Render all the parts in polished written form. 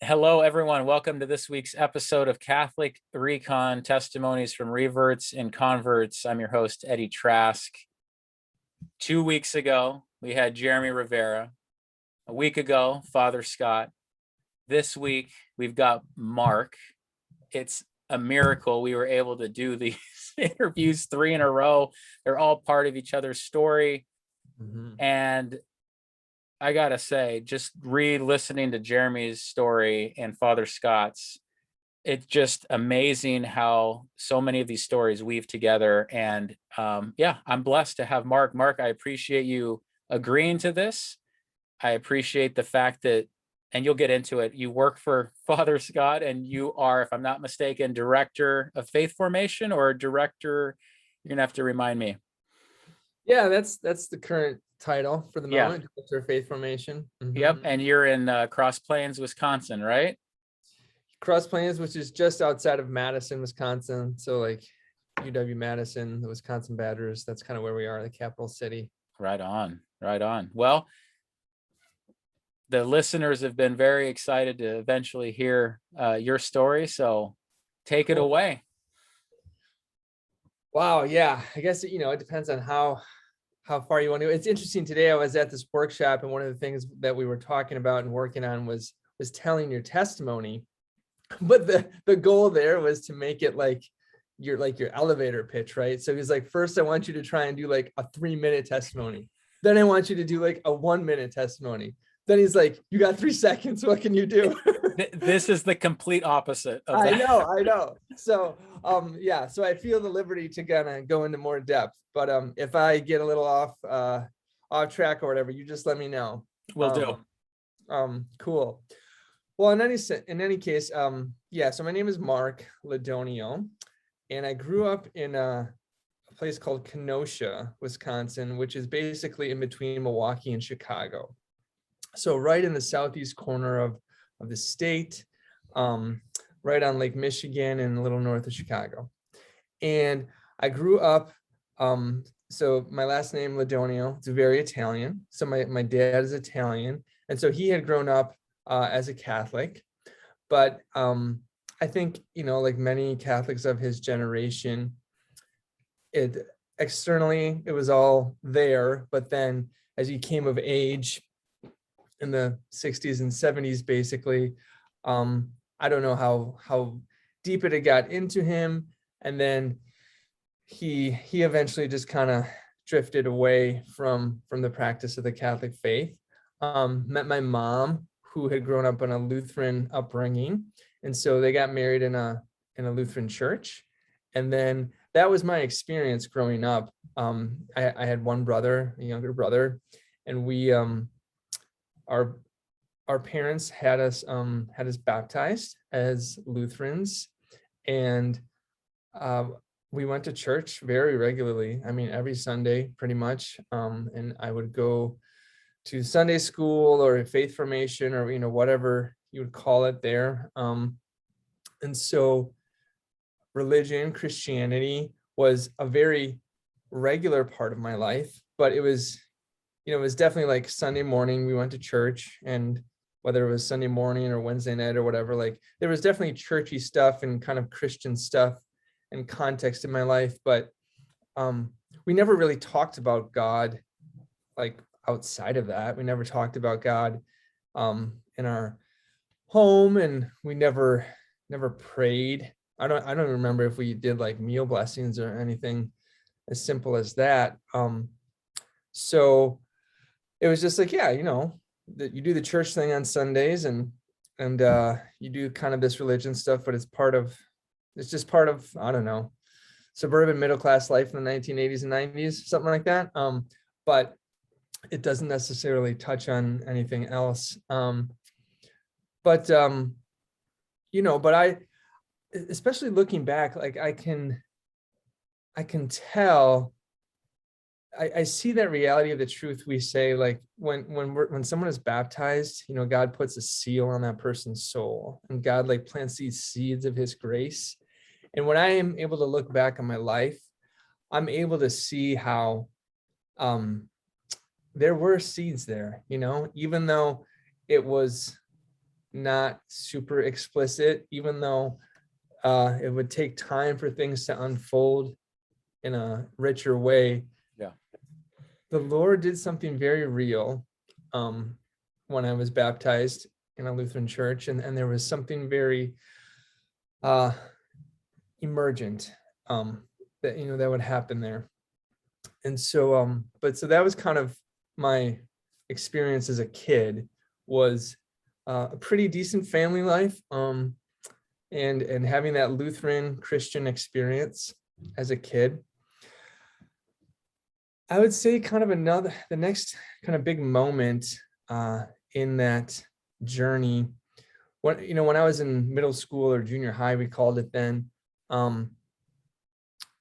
Hello, everyone. Welcome to this week's episode of Catholic Re.Con Testimonies from Reverts and Converts. I'm your host, Eddie Trask. 2 weeks ago, we had Jeremy Rivera. A week ago, Father Scott. This week, we've got Marc. It's a miracle we were able to do these interviews 3 in a row. They're all part of each other's story. And I gotta say, just re-listening to Jeremy's story and Father Scott's, it's just amazing how so many of these stories weave together. And I'm blessed to have Marc. Marc, I appreciate you agreeing to this. I appreciate the fact that, and you'll get into it, you work for Father Scott and you are, if I'm not mistaken, director of faith formation or director, you're gonna have to remind me. Yeah, that's the current title for the Yeah. moment, Director of Faith Formation. Yep, and you're in Cross Plains, Wisconsin, right? Cross Plains, which is just outside of Madison, Wisconsin. So like UW-Madison, the Wisconsin Badgers, that's kind of where we are, the capital city. Right on, right on. Well, the listeners have been very excited to eventually hear your story, so take it away. Wow, yeah, I guess, it depends on how far you want to go. It's interesting. Today I was at this workshop, and one of the things that we were talking about and working on was telling your testimony. But the goal there was to make it like your elevator pitch, right? So he's like, first I want you to try and do like a 3-minute testimony. Then I want you to do like a 1-minute testimony. Then he's like, you got 3 seconds. What can you do? This is the complete opposite of that. I know. So, so I feel the liberty to kind of go into more depth, but if I get a little off track or whatever, you just let me know. Will do. Cool. Well, in any case, so my name is Marc Laudonio, and I grew up in a place called Kenosha, Wisconsin, which is basically in between Milwaukee and Chicago. So right in the southeast corner of the state, right on Lake Michigan and a little north of Chicago. And I grew up, so my last name, Laudonio, it's very Italian. So my dad is Italian. And so he had grown up as a Catholic. But I think, like many Catholics of his generation, externally, it was all there. But then as he came of age in the 60s and 70s, basically, I don't know how deep it got into him. And then he eventually just kind of drifted away from the practice of the Catholic faith. Met my mom, who had grown up in a Lutheran upbringing. And so they got married in a Lutheran church. And then that was my experience growing up. I had one brother, a younger brother, and we, our parents had us baptized as Lutherans, and we went to church very regularly. I mean, every Sunday, pretty much. And I would go to Sunday school or faith formation or whatever you would call it there. And so religion, Christianity, was a very regular part of my life, but it was definitely like Sunday morning we went to church, and whether it was Sunday morning or Wednesday night or whatever, like there was definitely churchy stuff and kind of Christian stuff and context in my life, but we never really talked about God like outside of that. We never talked about God in our home, and we never prayed. I don't remember if we did like meal blessings or anything as simple as that. So it was just like, that you do the church thing on Sundays and you do kind of this religion stuff, but it's just part of, I don't know, suburban middle-class life in the 1980s and 90s, something like that. But it doesn't necessarily touch on anything else. But I, especially looking back, like I can tell, I see that reality of the truth we say, like when someone is baptized, God puts a seal on that person's soul, and God like plants these seeds of his grace. And when I am able to look back on my life, I'm able to see how there were seeds there, even though it was not super explicit, even though it would take time for things to unfold in a richer way. Yeah. The Lord did something very real when I was baptized in a Lutheran church, and there was something very emergent that that would happen there. And so so that was kind of my experience as a kid, was a pretty decent family life, and having that Lutheran Christian experience as a kid. I would say kind of the next kind of big moment in that journey, when I was in middle school or junior high, we called it then.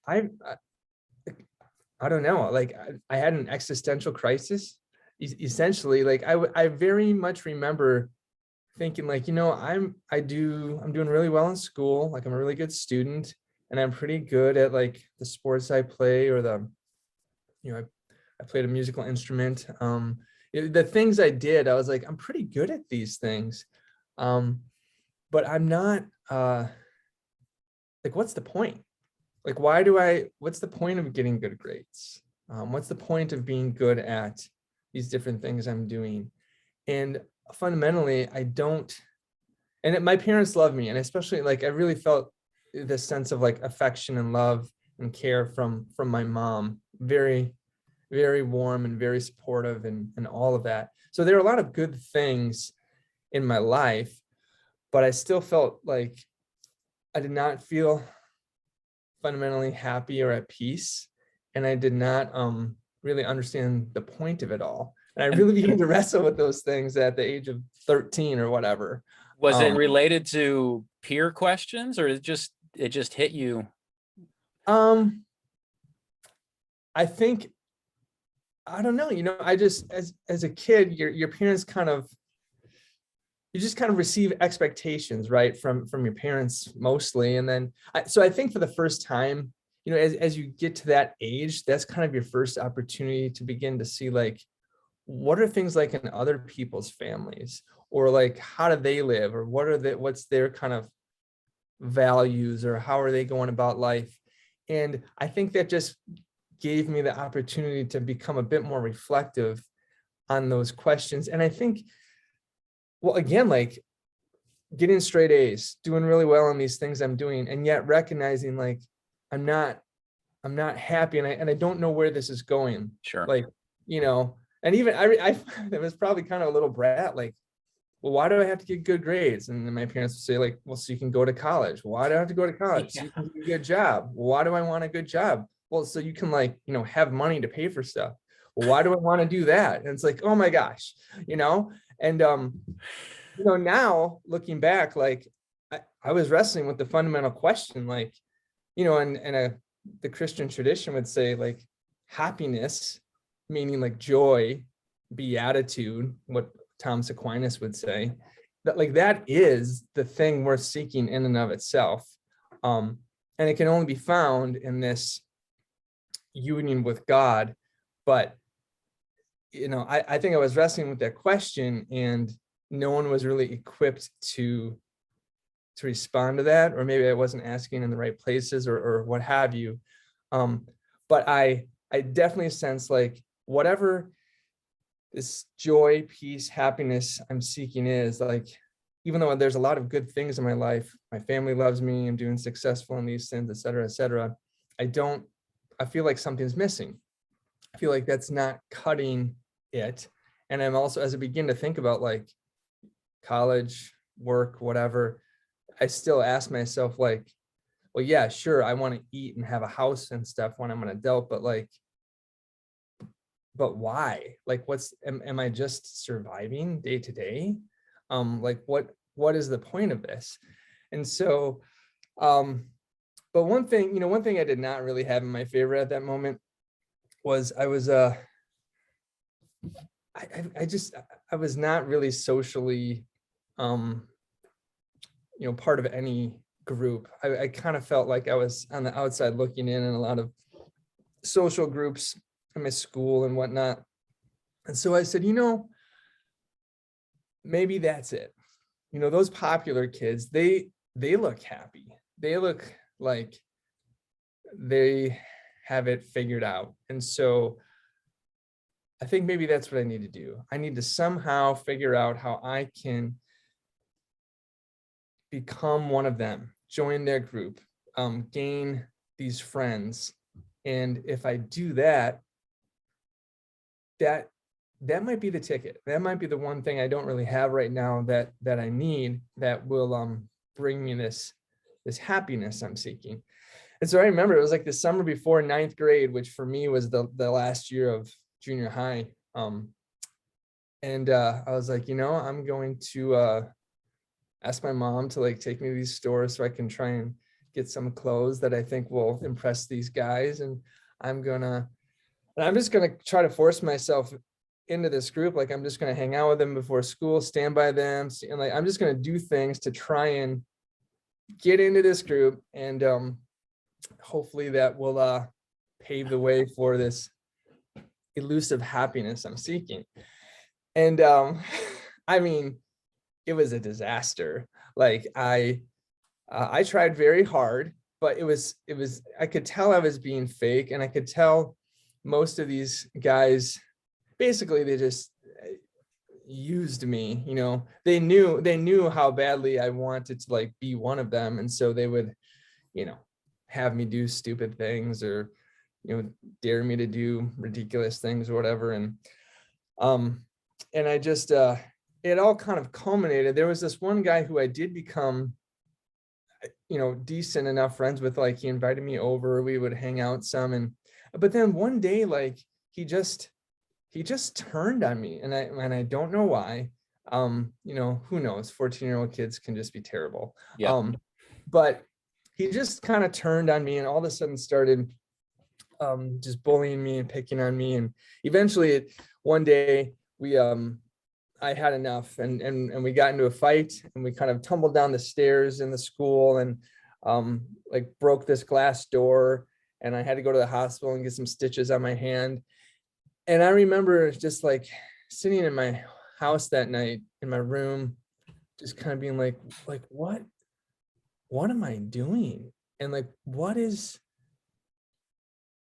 I don't know, like I had an existential crisis, essentially. Like I very much remember thinking, like, I'm doing really well in school, like I'm a really good student, and I'm pretty good at like the sports I play, or I played a musical instrument. The things I did, I was like, I'm pretty good at these things, but I'm not. Like, what's the point? Like, what's the point of getting good grades? What's the point of being good at these different things I'm doing? And fundamentally, I don't. And my parents love me, and especially, like, I really felt this sense of like affection and love and care from my mom. Very, very warm and very supportive, and all of that. So there are a lot of good things in my life, but I still felt like I did not feel fundamentally happy or at peace, and I did not really understand the point of it all. And I really began to wrestle with those things at the age of 13 or whatever. Was it related to peer questions, or it just hit you? I think, I don't know, I just, as a kid, your parents you just kind of receive expectations, right, from your parents mostly. And then so I think for the first time, as you get to that age, that's kind of your first opportunity to begin to see, like, what are things like in other people's families, or like, how do they live, or what's their kind of values, or how are they going about life. And I think that just gave me the opportunity to become a bit more reflective on those questions. And I think, well, again, like getting straight A's, doing really well on these things I'm doing, and yet recognizing, like, I'm not happy, and I don't know where this is going. Sure. Like, and even I was probably kind of a little brat, like, well, why do I have to get good grades? And then my parents would say, like, well, so you can go to college. Why do I have to go to college? So you can do a good job. Well, why do I want a good job? Well, so you can, like, have money to pay for stuff. Well, why do I want to do that? And it's like, oh my gosh, and now looking back, like I was wrestling with the fundamental question, like, the Christian tradition would say, like, happiness, meaning like joy, beatitude, what Thomas Aquinas would say, that, like, that is the thing worth seeking in and of itself. And it can only be found in this union with God. But I think I was wrestling with that question, and no one was really equipped to respond to that, or maybe I wasn't asking in the right places, or what have you. But I definitely sense, like, whatever this joy, peace, happiness I'm seeking is, like, even though there's a lot of good things in my life, my family loves me, I'm doing successful in these things, et cetera, I feel like something's missing. I feel like that's not cutting it. And I'm also, as I begin to think about, like, college, work, whatever, I still ask myself, like, well, yeah, sure, I want to eat and have a house and stuff when I'm an adult, but why? Like, am I just surviving day to day? Like, what is the point of this? And so, but one thing I did not really have in my favor at that moment was I was I was not really socially part of any group. I kind of felt like I was on the outside looking in a lot of social groups in my school and whatnot. And so I said, maybe that's it. those popular kids, they look happy. They look like they have it figured out. And so I think maybe that's what I need to do. I need to somehow figure out how I can become one of them, join their group, gain these friends. And if I do that, that might be the ticket. That might be the one thing I don't really have right now that I need, that will bring me this happiness I'm seeking. And so I remember it was like the summer before ninth grade, which for me was the last year of junior high. And I was like, I'm going to ask my mom to like take me to these stores so I can try and get some clothes that I think will impress these guys. And I'm just gonna try to force myself into this group. Like, I'm just gonna hang out with them before school, stand by them, and like I'm just gonna do things to try and get into this group. And hopefully that will pave the way for this elusive happiness I'm seeking. And I mean, it was a disaster. Like I tried very hard, but it was I could tell I was being fake, and I could tell most of these guys basically they just used me. They knew how badly I wanted to like be one of them, and so they would have me do stupid things, or dare me to do ridiculous things or whatever. And I just it all kind of culminated. There was this one guy who I did become decent enough friends with. Like, he invited me over, we would hang out some, but then one day, like, he just turned on me, and I don't know why. Who knows? 14-year-old kids can just be terrible. Yeah. But he just kind of turned on me, and all of a sudden started just bullying me and picking on me. And eventually one day I had enough, and we got into a fight, and we kind of tumbled down the stairs in the school, and like broke this glass door, and I had to go to the hospital and get some stitches on my hand. And I remember just like sitting in my house that night in my room, just kind of being like what am I doing? And like,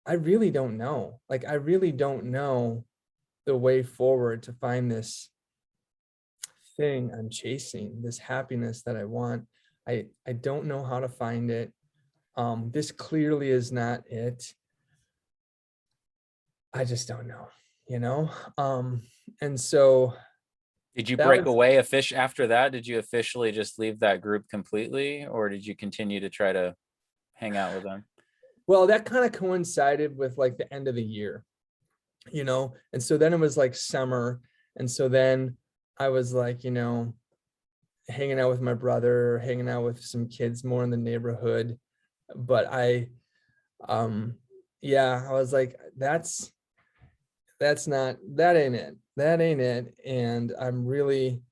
I really don't know. Like, I really don't know the way forward to find this thing I'm chasing, this happiness that I want. I don't know how to find it. This clearly is not it. I just don't know, and so. Did you break away after that? Did you officially just leave that group completely, or did you continue to try to hang out with them? Well, that kind of coincided with like the end of the year, and so then it was like summer. And so then I was like, hanging out with my brother, hanging out with some kids more in the neighborhood. But I was like, that ain't it. And I'm really,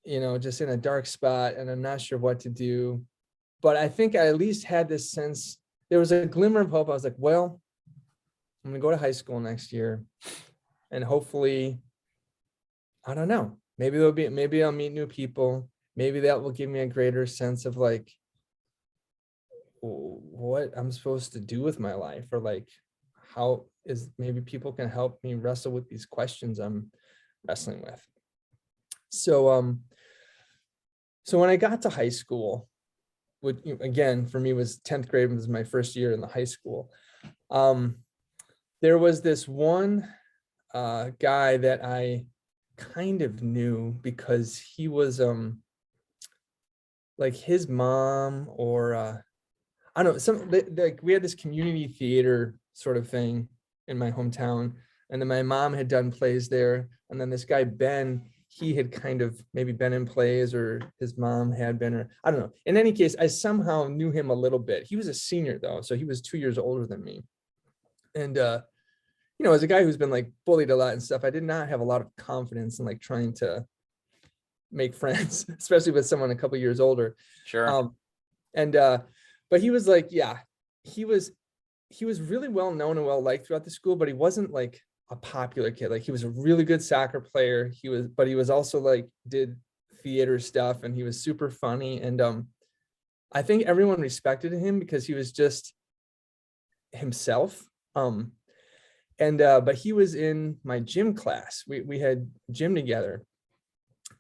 just in a dark spot, and I'm not sure what to do. But I think I at least had this sense, there was a glimmer of hope. I was like, well, I'm gonna go to high school next year, and hopefully, I don't know, maybe I'll meet new people. Maybe that will give me a greater sense of like what I'm supposed to do with my life, or like maybe people can help me wrestle with these questions I'm wrestling with. So when I got to high school, which again for me was 10th grade, was my first year in the high school. There was this one guy that I kind of knew because he was like his mom, or I don't know, like we had this community theater sort of thing in my hometown, and then my mom had done plays there, and then this guy Ben, he had kind of maybe been in plays, or his mom had been, or I don't know. In any case, I somehow knew him a little bit. He was a senior though, so he was 2 years older than me. And as a guy who's been like bullied a lot and stuff, I did not have a lot of confidence in like trying to make friends, especially with someone a couple years older. Sure. But he was like, he was really well known and well liked throughout the school, but he wasn't like a popular kid. Like, he was a really good soccer player. But he was also like did theater stuff, and he was super funny. And I think everyone respected him because he was just himself. But he was in my gym class. We had gym together.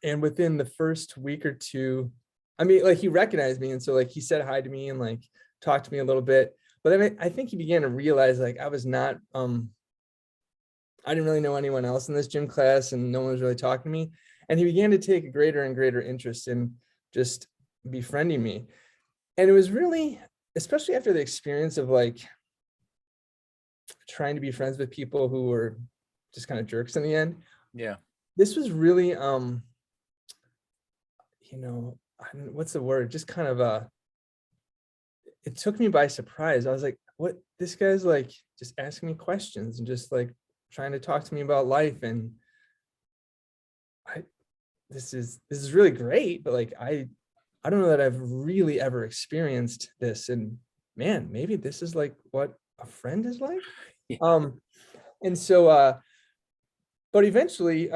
And within the first week or two, I mean, like, he recognized me. And so like he said hi to me and like talked to me a little bit. But then I think he began to realize like I was not, I didn't really know anyone else in this gym class and no one was really talking to me. And he began to take a greater and greater interest in just befriending me. And it was really, especially after the experience of like trying to be friends with people who were just kind of jerks in the end. Yeah. This was really, what's the word? Just kind of it took me by surprise. I was like, what? This guy's like just asking me questions and just like trying to talk to me about life. And this is really great, but like, I don't know that I've really ever experienced this. And man, maybe this is like what a friend is like. Yeah. And so, but eventually,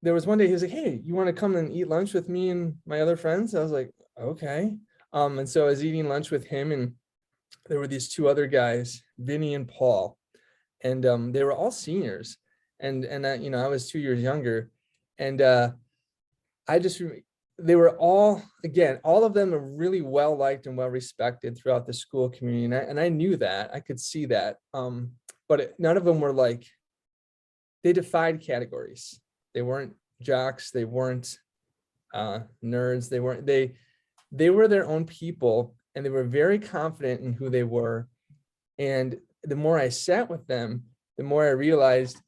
there was one day he was like, hey, you want to come and eat lunch with me and my other friends? I was like, okay. And so I was eating lunch with him, and there were these two other guys, Vinny and Paul, and they were all seniors, and I was 2 years younger, and they were all, again, all of them are really well liked and well respected throughout the school community, and I knew that, I could see that, but none of them were like, they defied categories. They weren't jocks, they weren't nerds, they were their own people, and they were very confident in who they were. And the more I sat with them, the more I realized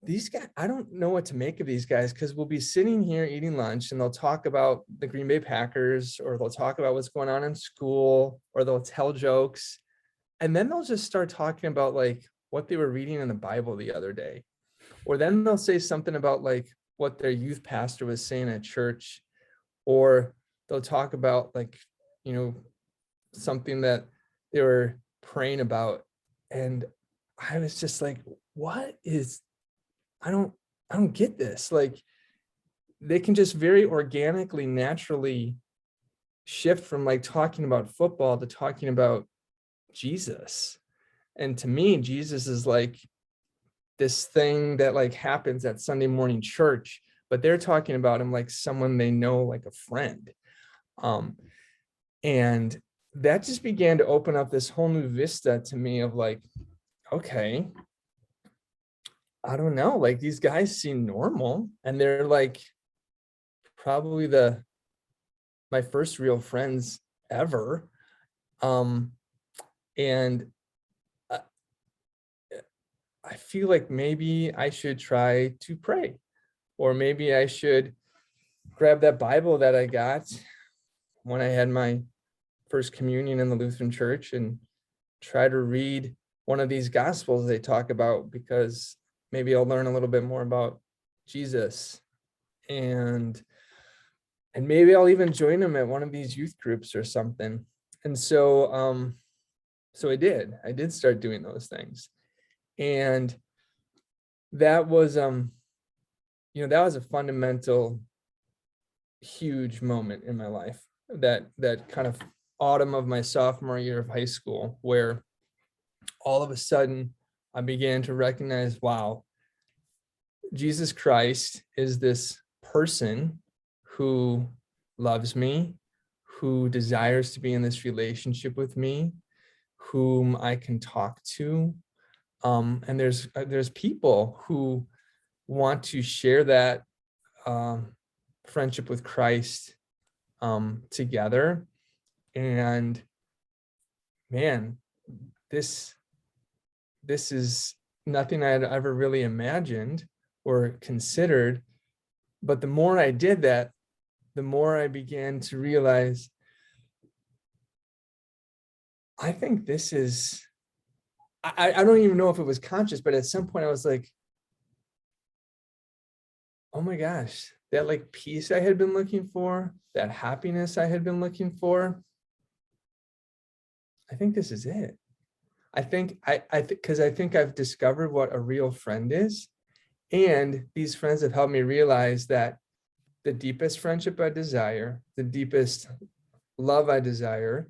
these guys, I don't know what to make of these guys, because we'll be sitting here eating lunch and they'll talk about the Green Bay Packers, or they'll talk about what's going on in school, or they'll tell jokes. And then they'll just start talking about like what they were reading in the Bible the other day. Or then they'll say something about like what their youth pastor was saying at church, or they'll talk about like, something that they were praying about. And I was just like, I don't get this. Like, they can just very organically, naturally shift from like talking about football to talking about Jesus. And to me, Jesus is like this thing that like happens at Sunday morning church, but they're talking about him like someone they know, like a friend. And that just began to open up this whole new vista to me of like, okay, I don't know, like these guys seem normal, and they're like probably my first real friends ever. And I feel like maybe I should try to pray, or maybe I should grab that Bible that I got when I had my first communion in the Lutheran church and try to read one of these gospels they talk about, because maybe I'll learn a little bit more about Jesus, and maybe I'll even join them at one of these youth groups or something. And so I did start doing those things. And that was that was a fundamental, huge moment in my life, that kind of autumn of my sophomore year of high school, where all of a sudden I began to recognize, wow, Jesus Christ is this person who loves me, who desires to be in this relationship with me, whom I can talk to. And there's people who want to share that friendship with Christ together. And man, this is nothing I had ever really imagined or considered. But the more I did that, the more I began to realize, I think this is, I don't even know if it was conscious, but at some point I was like, oh my gosh, that like peace I had been looking for, that happiness I had been looking for, I think this is it. Because I think I've discovered what a real friend is. And these friends have helped me realize that the deepest friendship I desire, the deepest love I desire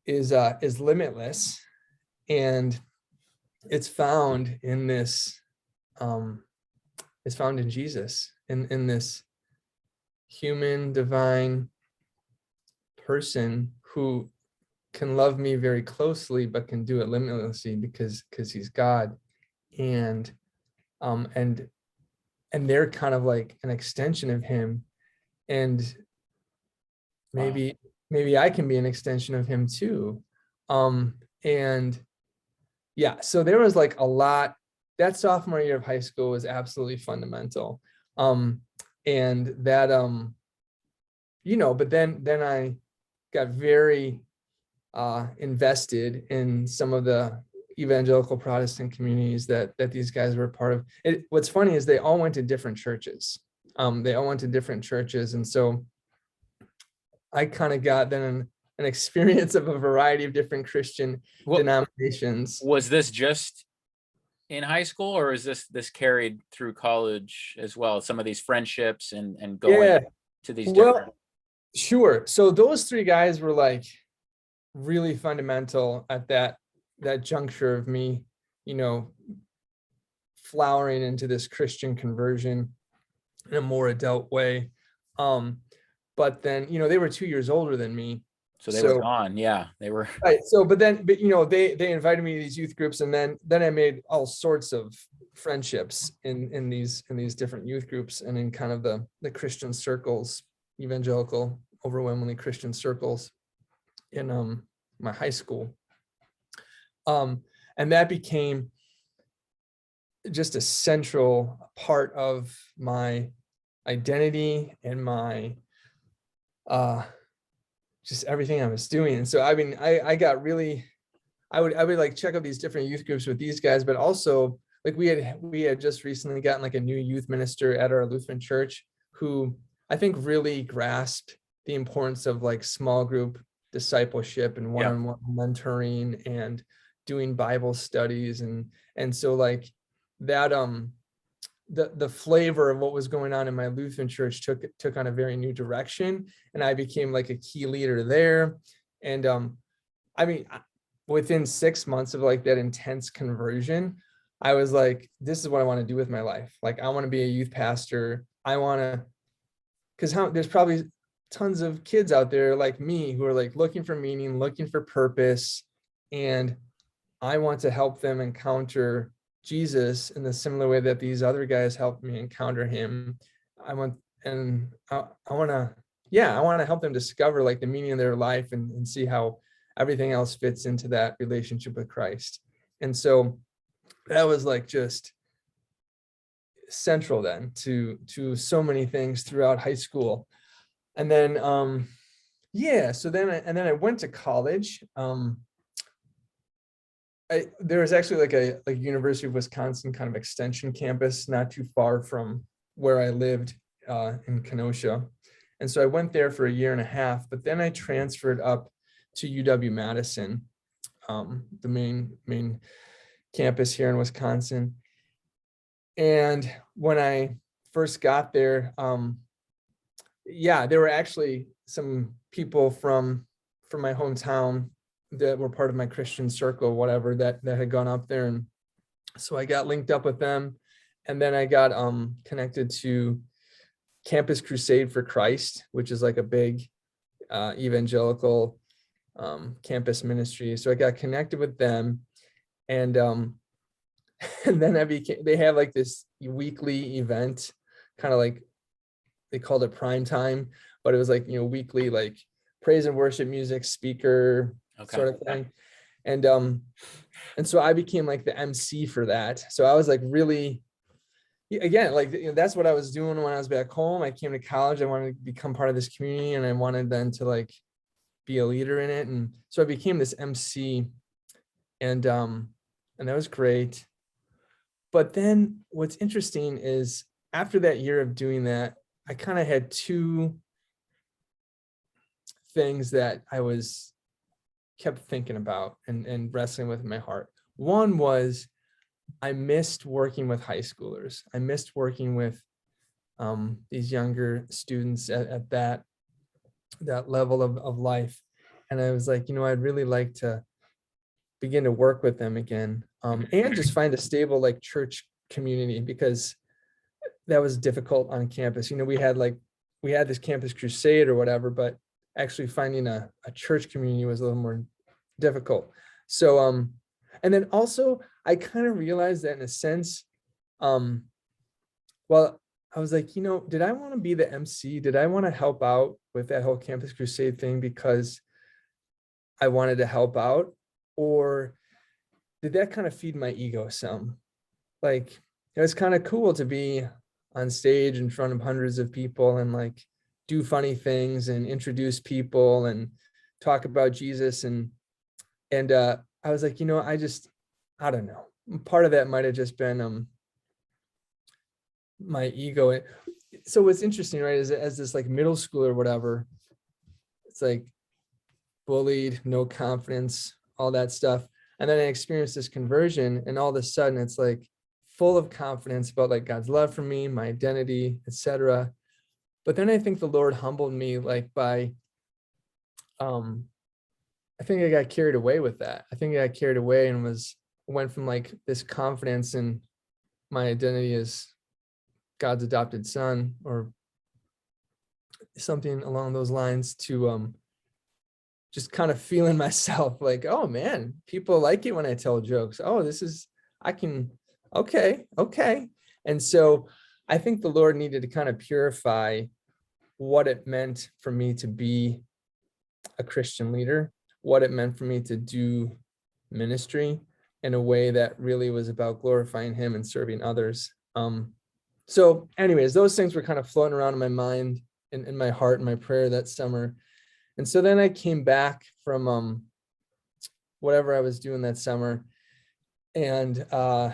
is limitless, and it's found in this it's found in Jesus, in this human divine person who can love me very closely but can do it limitlessly because he's God. And and they're kind of like an extension of him, and maybe I can be an extension of him too. And yeah, so there was like a lot. That sophomore year of high school was absolutely fundamental. And that but then I got very invested in some of the evangelical Protestant communities that these guys were a part of. What's funny is they all went to different churches. And so I kind of got then an experience of a variety of different Christian denominations. Was this just in high school, or is this carried through college as well? Some of these friendships and going to these different. Sure. So those three guys were like really fundamental at that juncture of me, flowering into this Christian conversion in a more adult way. But then, they were 2 years older than me. So they were gone. Yeah, they were. Right. So, but they invited me to these youth groups, and then I made all sorts of friendships in these different youth groups and in kind of the Christian circles, evangelical, overwhelmingly Christian circles in my high school. And that became just a central part of my identity and my just everything I was doing. And so I mean, I got really, I would like check out these different youth groups with these guys, but also like we had just recently gotten like a new youth minister at our Lutheran church who I think really grasped the importance of like small group discipleship and one-on-one mentoring and doing Bible studies. And so like that, the flavor of what was going on in my Lutheran church took on a very new direction, and I became like a key leader there. And I mean, within 6 months of like that intense conversion, I was like, this is what I want to do with my life. Like, I want to be a youth pastor. I want to, because there's probably tons of kids out there like me who are like looking for meaning, looking for purpose, and I want to help them encounter Jesus in the similar way that these other guys helped me encounter him. I want to help them discover like the meaning of their life and see how everything else fits into that relationship with Christ. And so that was like just central then to so many things throughout high school. And then so then I went to college. There was actually like a University of Wisconsin kind of extension campus not too far from where I lived in Kenosha. And so I went there for a year and a half, but then I transferred up to UW-Madison, the main campus here in Wisconsin. And when I first got there, there were actually some people from my hometown that were part of my Christian circle, whatever, that had gone up there. And so I got linked up with them. And then I got connected to Campus Crusade for Christ, which is like a big evangelical campus ministry. So I got connected with them. And and then they have like this weekly event, kind of like they called it prime time, but it was like, weekly, like praise and worship music speaker sort of thing. And so I became like the MC for that. So I was like really, again, like, that's what I was doing when I was back home. I came to college. I wanted to become part of this community, and I wanted then to like be a leader in it. And so I became this MC, and that was great. But then what's interesting is after that year of doing that, I kind of had two things that I kept thinking about and wrestling with in my heart. One was I missed working with high schoolers. I missed working with these younger students at that level of life. And I was like, I'd really like to begin to work with them again, and just find a stable like church community, because that was difficult on campus. We had this campus crusade or whatever, but actually finding a church community was a little more difficult. So and then also I kind of realized that in a sense, well, I was like, did I want to be the MC? Did I want to help out with that whole campus crusade thing because I wanted to help out? Or did that kind of feed my ego some? Like, it was kind of cool to be on stage in front of hundreds of people and like do funny things and introduce people and talk about Jesus. And I was like, I don't know. Part of that might have just been my ego. So what's interesting, right, is as this like middle school or whatever, it's like bullied, no confidence, all that stuff. And then I experienced this conversion, and all of a sudden it's like full of confidence about like God's love for me, my identity, etc. But then I think the Lord humbled me like by, I think I got carried away with that. I think I got carried away and went from like this confidence in my identity as God's adopted son or something along those lines to just kind of feeling myself like, oh man, people like it when I tell jokes. Oh, okay. And so I think the Lord needed to kind of purify what it meant for me to be a Christian leader, what it meant for me to do ministry in a way that really was about glorifying him and serving others. So anyways, those things were kind of floating around in my mind, in my heart, and my prayer that summer. And so then I came back from whatever I was doing that summer. And so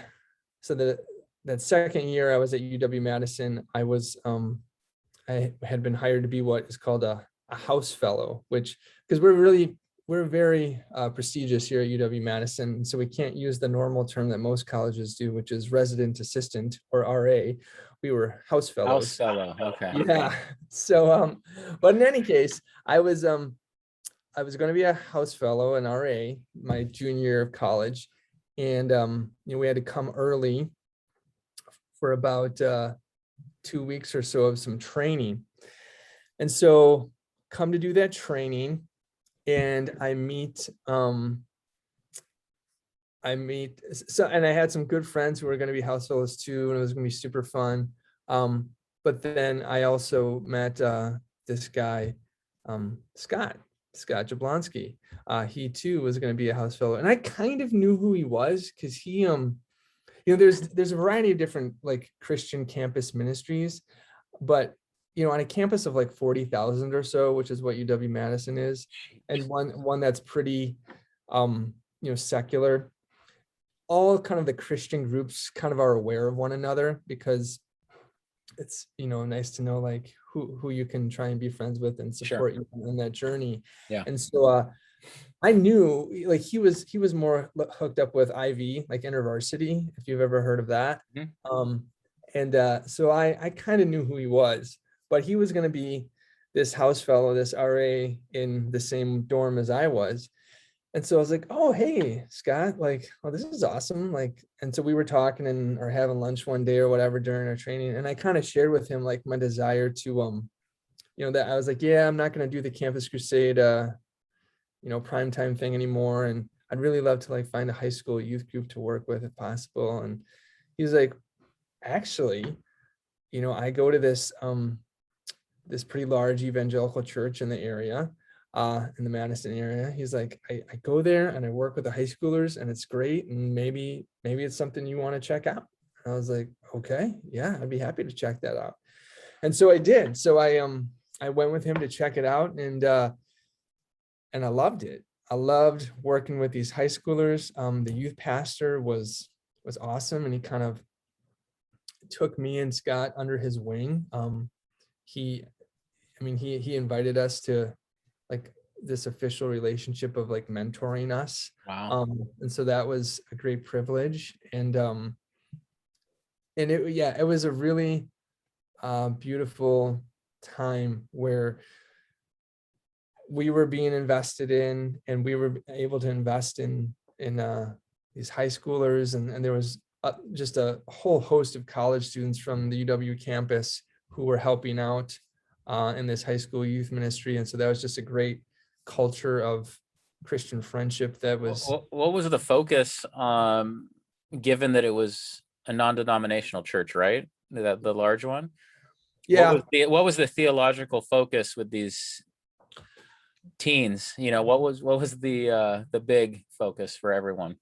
that second year I was at UW-Madison, I had been hired to be what is called a house fellow, which, because we're very prestigious here at UW-Madison. So we can't use the normal term that most colleges do, which is resident assistant or RA. We were house fellows. House fellow, okay. Yeah. So, but in any case, I was going to be a house fellow, an RA, my junior year of college. And, we had to come early for about 2 weeks or so of some training. And so come to do that training, and I meet, and I had some good friends who were going to be house fellows too, and it was going to be super fun. But then I also met this guy, Scott Jablonski. He too was going to be a house fellow, and I kind of knew who he was because he, there's a variety of different like Christian campus ministries, but on a campus of like 40,000 or so, which is what UW-Madison is, and one that's pretty, secular, all kind of the Christian groups kind of are aware of one another, because it's, nice to know like who you can try and be friends with and support you on that journey. Yeah. And so I knew like he was more hooked up with IV, like InterVarsity, if you've ever heard of that. Mm-hmm. So I kind of knew who he was, but he was going to be this house fellow, this RA in the same dorm as I was. And so I was like, oh, hey, Scott, like, oh, this is awesome. Like, and so we were talking or having lunch one day or whatever during our training. And I kind of shared with him like my desire to, that I was like, yeah, I'm not going to do the Campus Crusade, primetime thing anymore. And I'd really love to like find a high school youth group to work with if possible. And he was like, actually, I go to this pretty large evangelical church in the area, in the Madison area. He's like, I go there and I work with the high schoolers, and it's great. And maybe it's something you want to check out. And I was like, okay, yeah, I'd be happy to check that out. And so I did. So I went with him to check it out, and I loved it. I loved working with these high schoolers. The youth pastor was awesome, and he kind of took me and Scott under his wing. He invited us to like this official relationship of like mentoring us. Wow. And so that was a great privilege. And it was a really beautiful time where we were being invested in, and we were able to invest in these high schoolers, and there was just a whole host of college students from the UW campus who were helping out in this high school youth ministry. And so that was just a great culture of Christian friendship that was. What was the focus, given that it was a non-denominational church, right? The large one. Yeah. What was the theological focus with these teens? What was the big focus for everyone?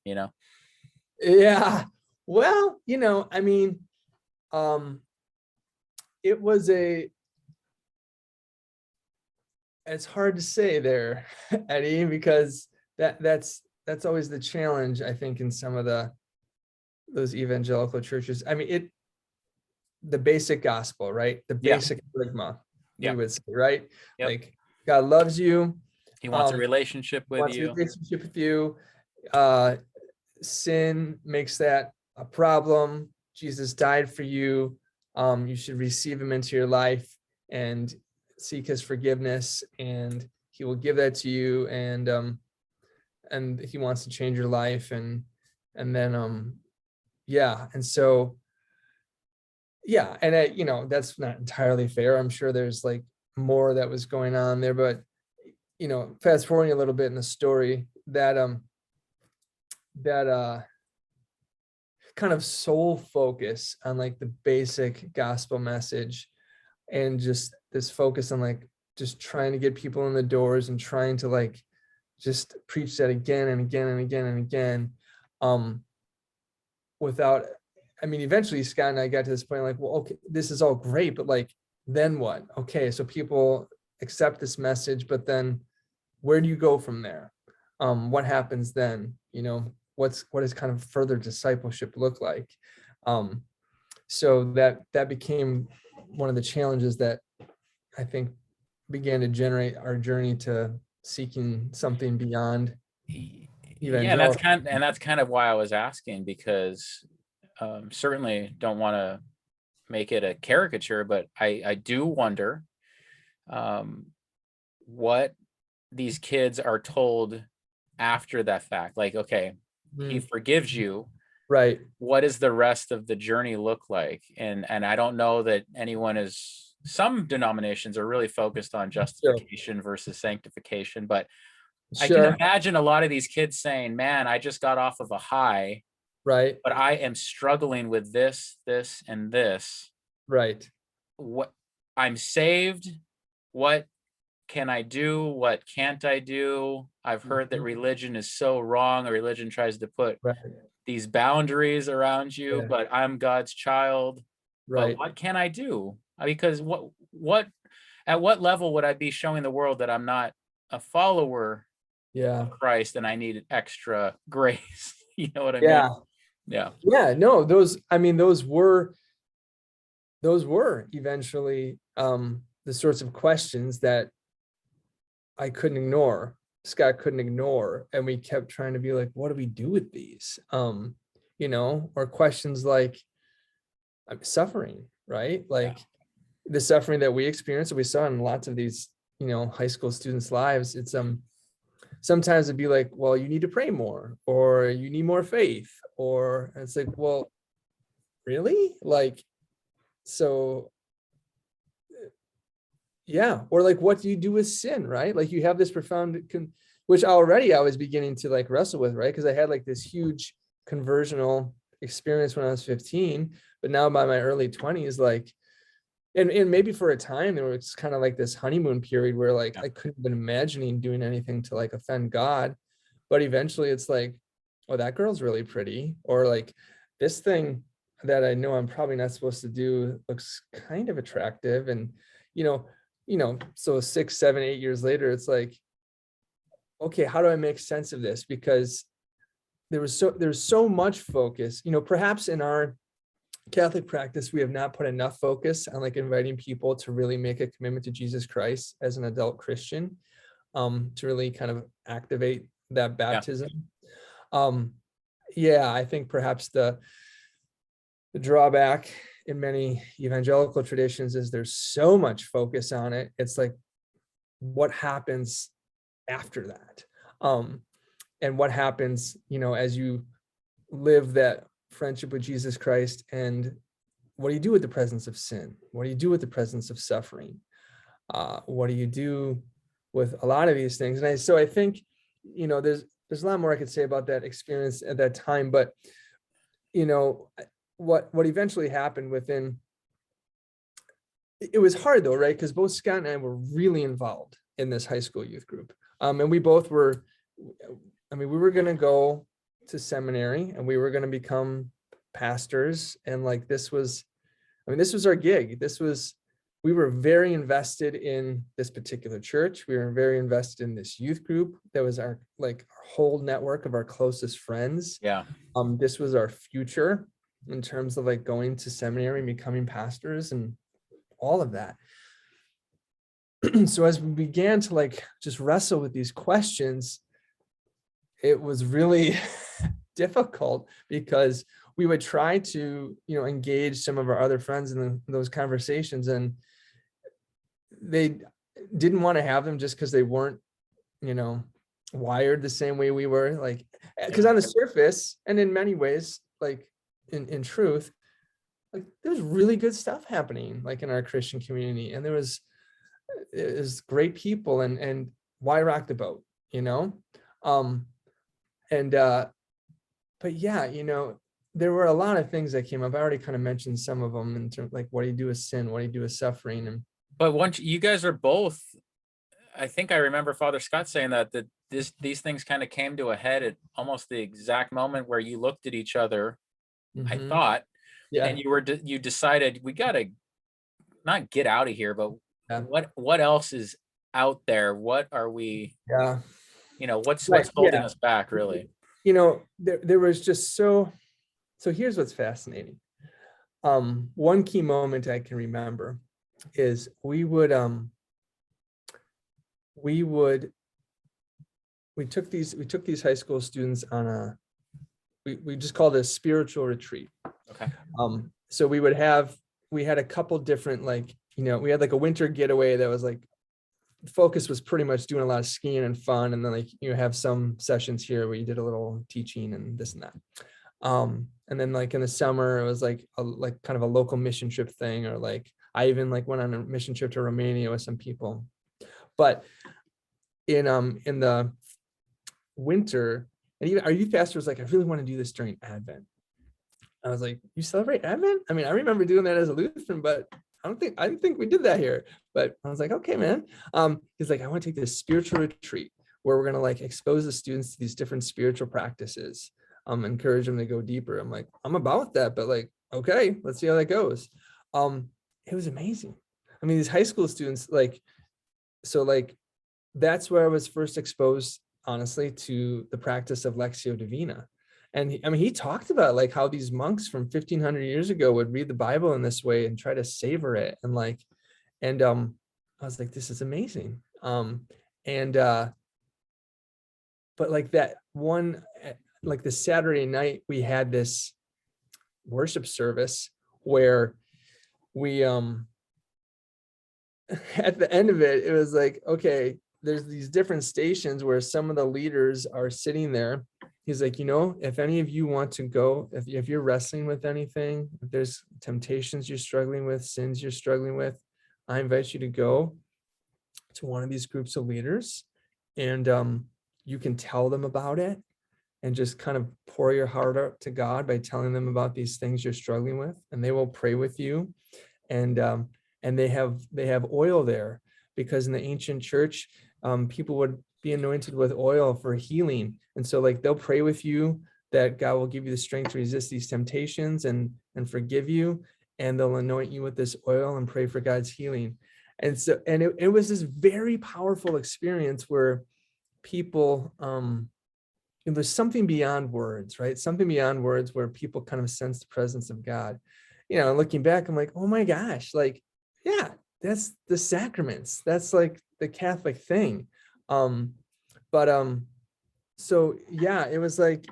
Yeah. Well, I mean, it was it's hard to say there, Eddie, because that's always the challenge, I think, in some of those evangelical churches. I mean, the basic gospel, right? The basic rigma, we would say, right? Yep. Like, God loves you. He wants a relationship with you. Sin makes that a problem. Jesus died for you. You should receive him into your life and seek his forgiveness, and he will give that to you. And he wants to change your life. And then, And so, and that's not entirely fair. I'm sure there's like more that was going on there, but, fast forwarding a little bit in the story, that kind of sole focus on like the basic gospel message, and just this focus on like just trying to get people in the doors and trying to like just preach that again and again and again and again, eventually Scott and I got to this point like, well, okay, this is all great, but like, then what? Okay, so people accept this message, but then where do you go from there? What happens then? What does kind of further discipleship look like? So that became one of the challenges that I think began to generate our journey to seeking something beyond evangelical. And that's kind of why I was asking, because certainly don't want to make it a caricature, but I do wonder what these kids are told after that fact. Like, okay, he forgives you, right? What does the rest of the journey look like? And I don't know that some denominations are really focused on justification versus sanctification, but I can imagine a lot of these kids saying, man, I just got off of a high, right? But I am struggling with this, and this. Right. What I'm saved. What can I do? What can't I do? I've heard that religion is so wrong. Religion tries to put these boundaries around you, but I'm God's child. Right. But what can I do? Because at what level would I be showing the world that I'm not a follower of Christ and I need extra grace? You know what I mean? Yeah. No, those were eventually the sorts of questions that I couldn't ignore, Scott couldn't ignore, and we kept trying to be like, what do we do with these? Or questions like suffering, right? Like the suffering that we experienced, that we saw in lots of these, high school students' lives. It's sometimes it'd be like, well, you need to pray more, or you need more faith, or it's like, well, really? Like, so or like, what do you do with sin, right? Like, you have this profound which already I was beginning to like wrestle with, right? Because I had like this huge conversional experience when I was 15, but now by my early 20s, like, and maybe for a time there was kind of like this honeymoon period where like I couldn't have been imagining doing anything to like offend God, but eventually it's like, oh, that girl's really pretty, or like this thing that I know I'm probably not supposed to do looks kind of attractive. And so 6, 7, 8 years later, it's like, okay, how do I make sense of this? Because there's so much focus, perhaps in our Catholic practice, we have not put enough focus on like inviting people to really make a commitment to Jesus Christ as an adult Christian, to really kind of activate that baptism. I think perhaps the drawback in many evangelical traditions is there's so much focus on it. It's like, what happens after that? And what happens, as you live that friendship with Jesus Christ, and what do you do with the presence of sin? What do you do with the presence of suffering? What do you do with a lot of these things? And so I think, there's a lot more I could say about that experience at that time, but what eventually happened it was hard though, right? Because both Scott and I were really involved in this high school youth group. And we both were, we were going to go to seminary and we were going to become pastors. And like, this was our gig. We were very invested in this particular church. We were very invested in this youth group. That was our whole network of our closest friends. Yeah. This was our future in terms of like going to seminary and becoming pastors and all of that. So as we began to like just wrestle with these questions, it was really difficult because we would try to, engage some of our other friends in those conversations, and they didn't want to have them just because they weren't, wired the same way we were. Like, because on the surface, and in many ways, like in truth, like there was really good stuff happening, like in our Christian community, and it was great people, and why rock the boat, but yeah, there were a lot of things that came up. I already kind of mentioned some of them in terms like, what do you do with sin? What do you do with suffering? But once you guys are both, I think I remember Father Scott saying that these things kind of came to a head at almost the exact moment where you looked at each other, I thought, and you decided we got to not get out of here, but what else is out there? What are we, what's holding us back really? There was just so here's what's fascinating. One key moment I can remember is we took these high school students on we just called it a spiritual retreat. Okay. So we had a couple different, we had like a winter getaway that was like, the focus was pretty much doing a lot of skiing and fun. And then like, have some sessions here where you did a little teaching and this and that. And then like in the summer, it was like kind of a local mission trip thing, or like, I even like went on a mission trip to Romania with some people. But in the winter, and even our youth pastor was like, I really want to do this during Advent. I was like, you celebrate Advent? I mean, I remember doing that as a Lutheran, but I didn't think we did that here. But I was like, okay, man. He's like, I want to take this spiritual retreat where we're going to like expose the students to these different spiritual practices, encourage them to go deeper. I'm like, I'm about that, but like, okay, let's see how that goes. It was amazing. I mean, these high school students, that's where I was first exposed, honestly, to the practice of Lectio Divina. And he talked about like how these monks from 1500 years ago would read the Bible in this way and try to savor it. And I was like, this is amazing. But like that one, like the Saturday night, we had this worship service where we, at the end of it, it was like, okay, there's these different stations where some of the leaders are sitting there. He's like, if any of you want to go, if you're wrestling with anything, if there's temptations you're struggling with, sins you're struggling with, I invite you to go to one of these groups of leaders, and you can tell them about it and just kind of pour your heart out to God by telling them about these things you're struggling with, and they will pray with you. And they have oil there, because in the ancient church, people would be anointed with oil for healing. And so like they'll pray with you that God will give you the strength to resist these temptations and forgive you. And they'll anoint you with this oil and pray for God's healing. And so, and it was this very powerful experience where people, there's something beyond words, right? Something beyond words where people kind of sense the presence of God. Looking back, I'm like, oh my gosh, like, yeah, that's the sacraments. That's like the Catholic thing. So yeah, it was like,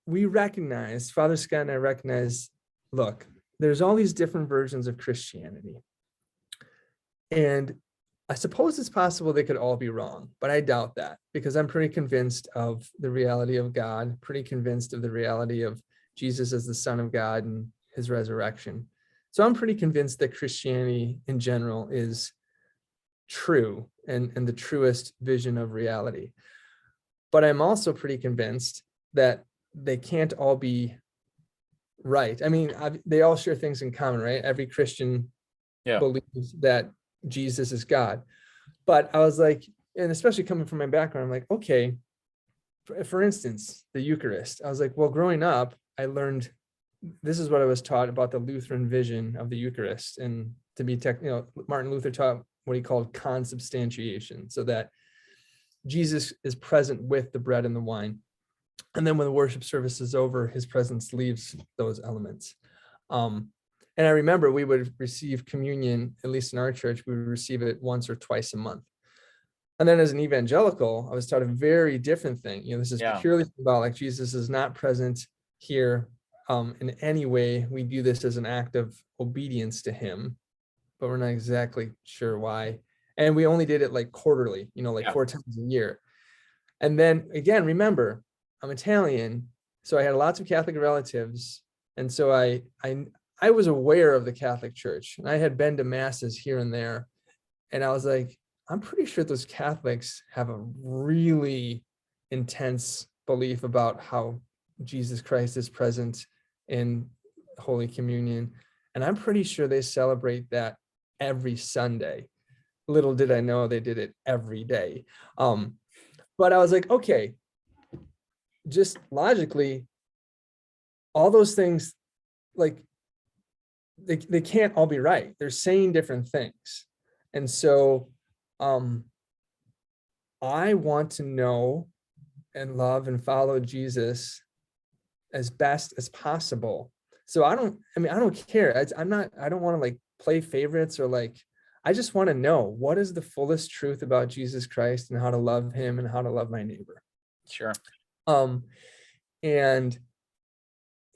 Father Scott and I recognize, look, there's all these different versions of Christianity. And I suppose it's possible they could all be wrong, but I doubt that, because I'm pretty convinced of the reality of God, pretty convinced of the reality of Jesus as the Son of God and his resurrection. So I'm pretty convinced that Christianity in general is true and the truest vision of reality. But I'm also pretty convinced that they can't all be right. I mean, they all share things in common, right? Every Christian believes that Jesus is God. But I was like, and especially coming from my background, I'm like, okay, for instance, the Eucharist. I was like, well, growing up, I learned, this is what I was taught about the Lutheran vision of the Eucharist. And to be Martin Luther taught what he called consubstantiation, so that Jesus is present with the bread and the wine. And then when the worship service is over, his presence leaves those elements. And I remember we would receive communion, at least in our church, we would receive it once or twice a month. And then as an evangelical, I was taught a very different thing. This is purely symbolic. Jesus is not present here in any way. We do this as an act of obedience to him, but we're not exactly sure why. And we only did it like quarterly, 4 times a year. And then again, remember, I'm Italian, so I had lots of Catholic relatives. And so I was aware of the Catholic Church, and I had been to masses here and there. And I was like, I'm pretty sure those Catholics have a really intense belief about how Jesus Christ is present in Holy Communion. And I'm pretty sure they celebrate that every Sunday. Little did I know they did it every day. But I was like, okay, just logically, all those things, like, they can't all be right. They're saying different things. And so I want to know and love and follow Jesus as best as possible. So I don't care. I don't want to like play favorites or like, I just want to know what is the fullest truth about Jesus Christ and how to love him and how to love my neighbor. Sure. And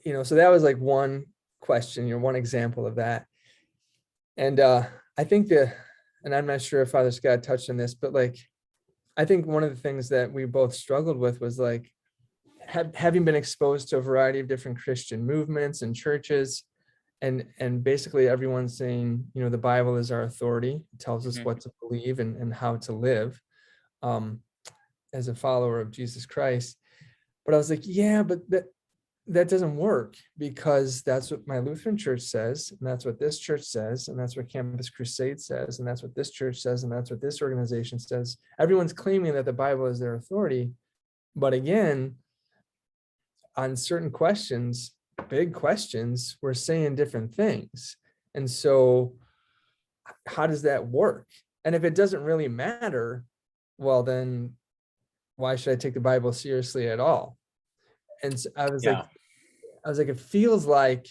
so that was like one question, one example of that. And I think and I'm not sure if Father Scott touched on this, but like, I think one of the things that we both struggled with was like having been exposed to a variety of different Christian movements and churches, and basically everyone's saying, the Bible is our authority. It tells us what to believe and how to live as a follower of Jesus Christ. But I was like, yeah, but that doesn't work, because that's what my Lutheran church says, and that's what this church says, and that's what Campus Crusade says, and that's what this church says, and that's what this organization says. Everyone's claiming that the Bible is their authority. But again, on certain questions, big questions, we're saying different things. And so how does that work? And if it doesn't really matter, well, then why should I take the Bible seriously at all? And so I was like, it feels like,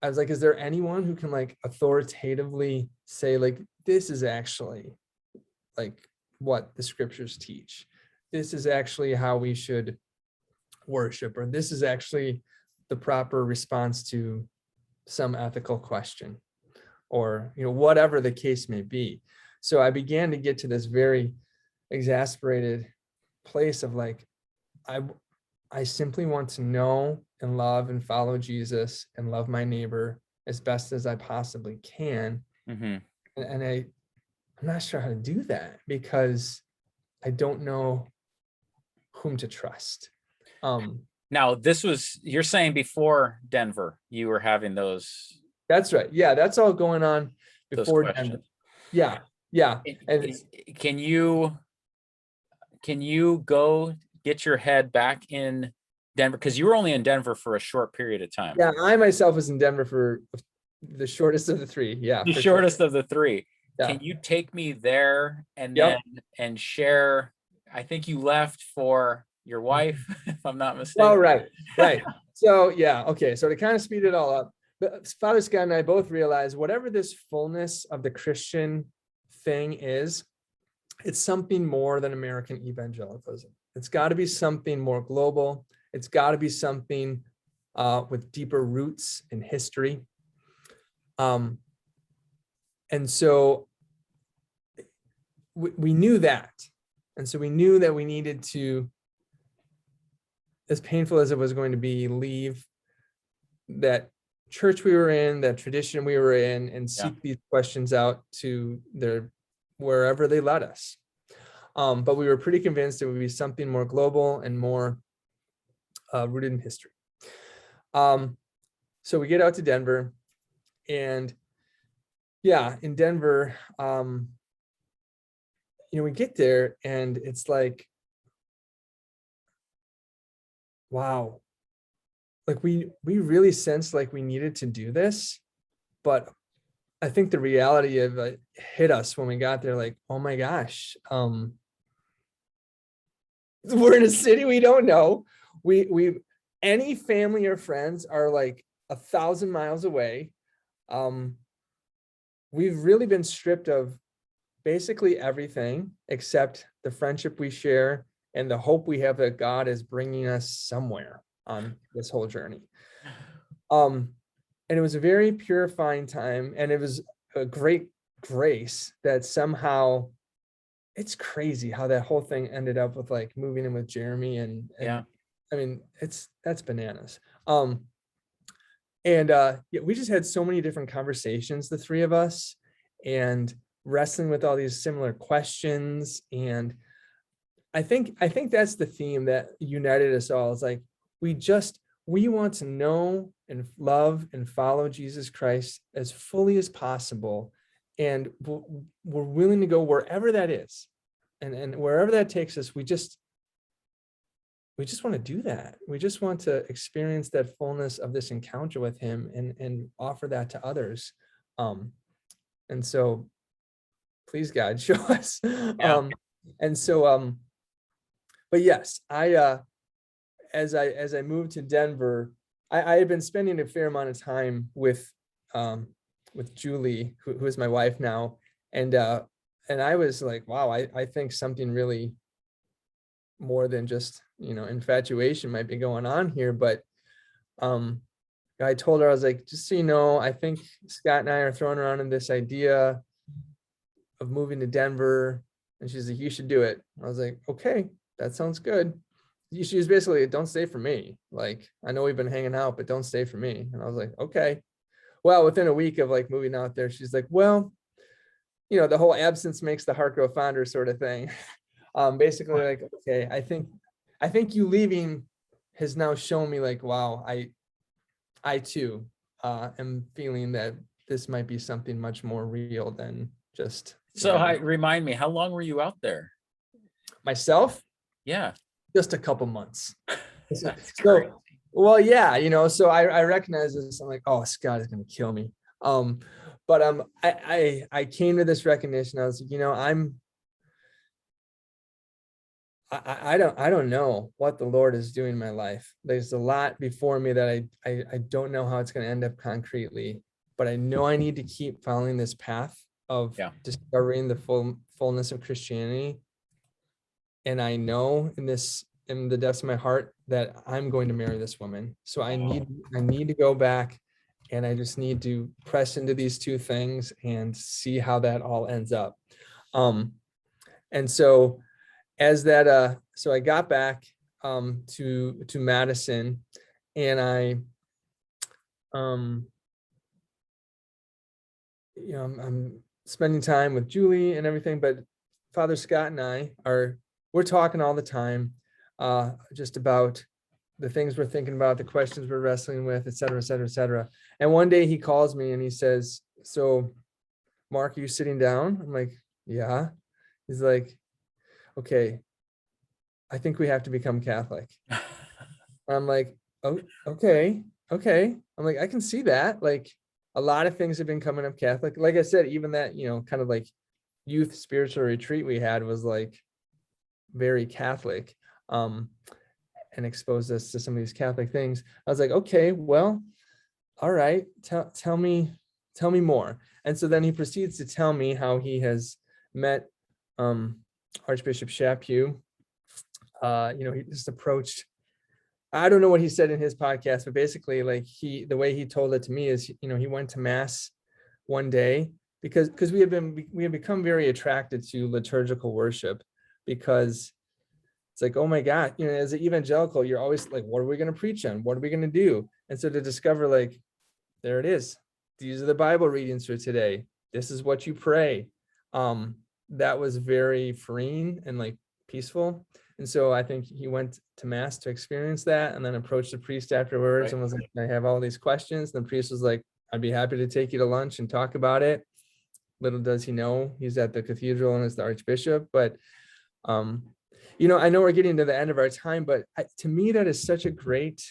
is there anyone who can like authoritatively say like, this is actually like what the scriptures teach. This is actually how we should worship, or this is actually the proper response to some ethical question, or, whatever the case may be. So I began to get to this very exasperated place of like, I simply want to know and love and follow Jesus and love my neighbor as best as I possibly can. And I'm not sure how to do that, because I don't know whom to trust. Now, you're saying before Denver, you were having those. That's right. Yeah, that's all going on before Denver. Yeah. And can you go get your head back in Denver? Because you were only in Denver for a short period of time. Yeah, I myself was in Denver for the shortest of the three. Yeah, the shortest of the three. Yeah. Can you take me there and then and share? I think you left for your wife, if I'm not mistaken. Oh, right. So yeah, okay. So to kind of speed it all up, Father Scott and I both realized whatever this fullness of the Christian thing is, it's something more than American evangelicalism. It's got to be something more global. It's got to be something with deeper roots in history. And so we knew that. And so we knew that we needed to, as painful as it was going to be, leave that church we were in, that tradition we were in, and seek these questions out to wherever they led us. But we were pretty convinced it would be something more global and more rooted in history. So we get out to Denver, and in Denver, we get there and it's like, wow, like we really sensed like we needed to do this, but I think the reality of it hit us when we got there, like, oh my gosh, we're in a city we don't know. We any family or friends are like 1,000 miles away. We've really been stripped of basically everything except the friendship we share and the hope we have that God is bringing us somewhere on this whole journey. And it was a very purifying time, and it was a great grace that somehow, it's crazy how that whole thing ended up with like moving in with Jeremy and I mean, that's bananas. We just had so many different conversations, the three of us, and wrestling with all these similar questions. And I think that's the theme that united us all. Is like, we want to know and love and follow Jesus Christ as fully as possible. And we're willing to go wherever that is. And wherever that takes us, we just want to do that. We just want to experience that fullness of this encounter with him and offer that to others. And so please, God, show us. But yes, as I moved to Denver, I had been spending a fair amount of time with Julie, who is my wife now. And I was like, wow, I think something really more than just, infatuation might be going on here. But I told her, I was like, just so you know, I think Scott and I are throwing around in this idea of moving to Denver. And she's like, you should do it. I was like, okay, that sounds good. She was basically, don't stay for me. Like, I know we've been hanging out, but don't stay for me. And I was like, okay. Well, within a week of like moving out there, she's like, well, the whole absence makes the heart grow fonder sort of thing. Basically like, okay, I think you leaving has now shown me like, wow, I too am feeling that this might be something much more real than just. So remind me, how long were you out there? Myself? Yeah. Just a couple months. So, well, yeah, so I recognize this. I'm like, oh, Scott is going to kill me. But I came to this recognition. I was like, I don't know what the Lord is doing in my life. There's a lot before me that I don't know how it's going to end up concretely, but I know I need to keep following this path of discovering the fullness of Christianity. And I know in the depths of my heart that I'm going to marry this woman. So I need to go back, and I just need to press into these two things and see how that all ends up. And so as that, so I got back to Madison, and I'm spending time with Julie and everything, but Father Scott and we're talking all the time, just about the things we're thinking about, the questions we're wrestling with, et cetera, et cetera, et cetera. And one day he calls me and he says, so Mark, are you sitting down? I'm like, yeah. He's like, okay, I think we have to become Catholic. I'm like, oh, okay. I'm like, I can see that. Like, a lot of things have been coming up Catholic. Like I said, even that, kind of like youth spiritual retreat we had was like very Catholic, and exposed us to some of these Catholic things. I was like, okay, well, all right, tell me more. And so then he proceeds to tell me how he has met Archbishop Chaput. He just approached I don't know what he said in his podcast, but basically like the way he told it to me is, he went to mass one day because we had become very attracted to liturgical worship, because it's like, oh my God, as an evangelical, you're always like, what are we going to preach on? What are we going to do? And so to discover, like, there it is. These are the Bible readings for today. This is what you pray. That was very freeing and like peaceful. And so I think he went to mass to experience that, and then approached the priest afterwards, Right. and was like, I have all these questions. And the priest was like, I'd be happy to take you to lunch and talk about it. Little does he know, he's at the cathedral and is the archbishop. But I know we're getting to the end of our time, but to me, that is such a great,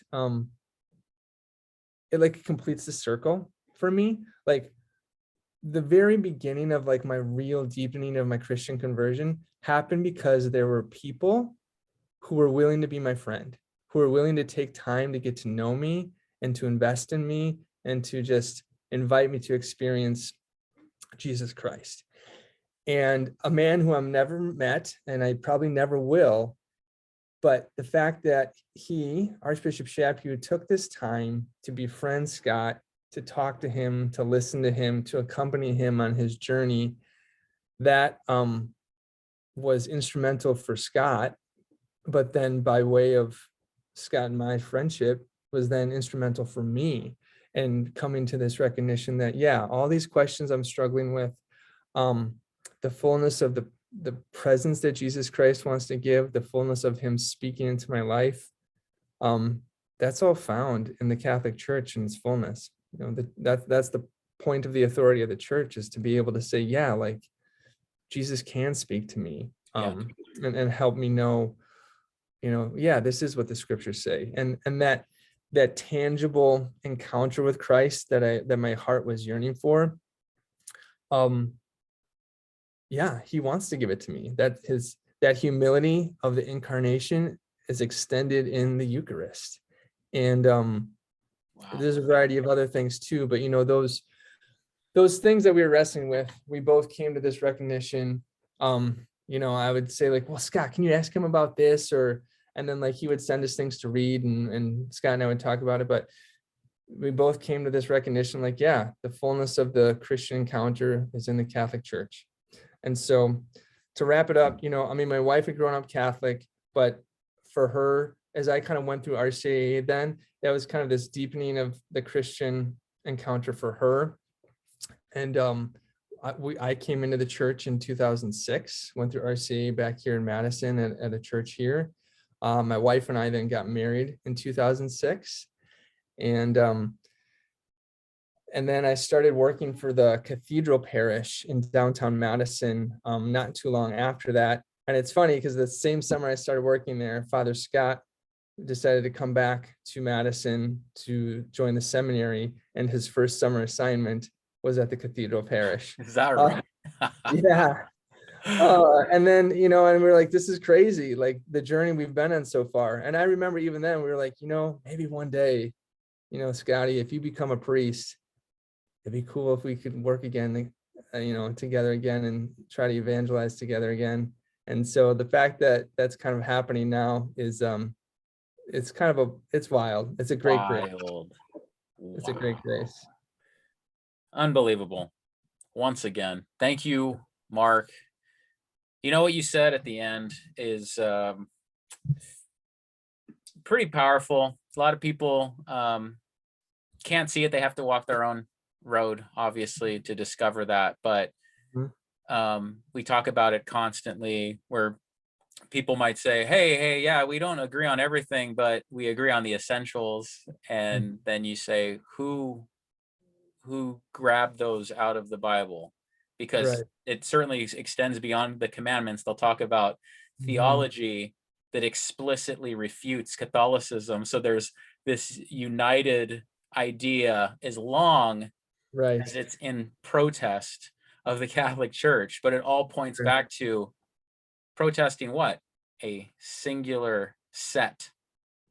it like completes the circle for me. Like the very beginning of like my real deepening of my Christian conversion happened because there were people who were willing to be my friend, who were willing to take time to get to know me and to invest in me and to just invite me to experience Jesus Christ. And a man who I've never met, and I probably never will, but the fact that Archbishop Chaput, took this time to befriend Scott, to talk to him, to listen to him, to accompany him on his journey, that was instrumental for Scott. But then by way of Scott and my friendship, was then instrumental for me, and coming to this recognition that, yeah, all these questions I'm struggling with, the fullness of the presence that Jesus Christ wants to give, the fullness of him speaking into my life, that's all found in the Catholic Church in its fullness. That's the point of the authority of the church, is to be able to say, yeah, like Jesus can speak to me, and help me know, yeah, this is what the scriptures say. And that tangible encounter with Christ that my heart was yearning for, yeah, he wants to give it to me. That humility of the incarnation is extended in the Eucharist. And there's a variety of other things too, but those things that we were wrestling with, we both came to this recognition. I would say like, well, Scott, can you ask him about this? And then like he would send us things to read, and Scott and I would talk about it. But we both came to this recognition, like, yeah, the fullness of the Christian encounter is in the Catholic Church. And so to wrap it up, my wife had grown up Catholic, but for her, as I kind of went through RCIA, then that was kind of this deepening of the Christian encounter for her. And I came into the church in 2006, went through RCIA back here in Madison at a church here. My wife and I then got married in 2006. And then I started working for the Cathedral Parish in downtown Madison not too long after that. And it's funny because the same summer I started working there, Father Scott decided to come back to Madison to join the seminary, and his first summer assignment was at the Cathedral Parish. Is that right? Yeah. And then, and we're like, this is crazy, like the journey we've been on so far. And I remember even then we were like, maybe one day, Scotty, if you become a priest, it'd be cool if we could work again, together again, and try to evangelize together again. And so the fact that that's kind of happening now is, it's wild. It's a great grace. It's a great grace. Unbelievable. Once again, thank you, Mark. What you said at the end is pretty powerful. A lot of people can't see it. They have to walk their own road, obviously, to discover that. But we talk about it constantly, where people might say, hey, yeah, we don't agree on everything, but we agree on the essentials. And then you say, who grabbed those out of the Bible? Because it certainly extends beyond the commandments. They'll talk about theology that explicitly refutes Catholicism. So there's this united idea, as long as it's in protest of the Catholic Church, but it all points back to protesting what? A singular set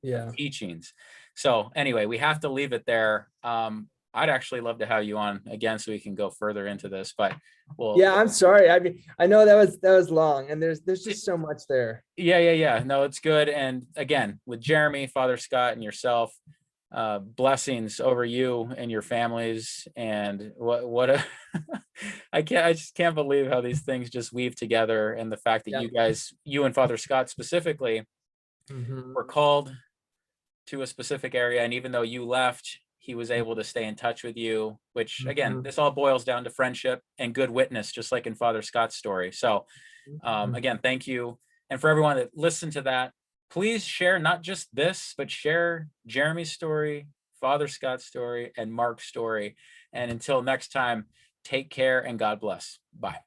of teachings. So anyway, we have to leave it there. I'd actually love to have you on again so we can go further into this, but Yeah, I'm sorry. I mean, I know that was long, and there's just so much there. yeah. No, it's good. And again, with Jeremy, Father Scott, and yourself, blessings over you and your families. And what a I just can't believe how these things just weave together, and the fact that Yeah. you guys, you and Father Scott specifically, Mhm. were called to a specific area, and even though you left, he was able to stay in touch with you, which again, Mhm. this all boils down to friendship and good witness, just like in Father Scott's story. So Mhm. again, thank you. And for everyone that listened to that, please share not just this, but share Jeremy's story, Father Scott's story, and Mark's story. And until next time, take care and God bless. Bye.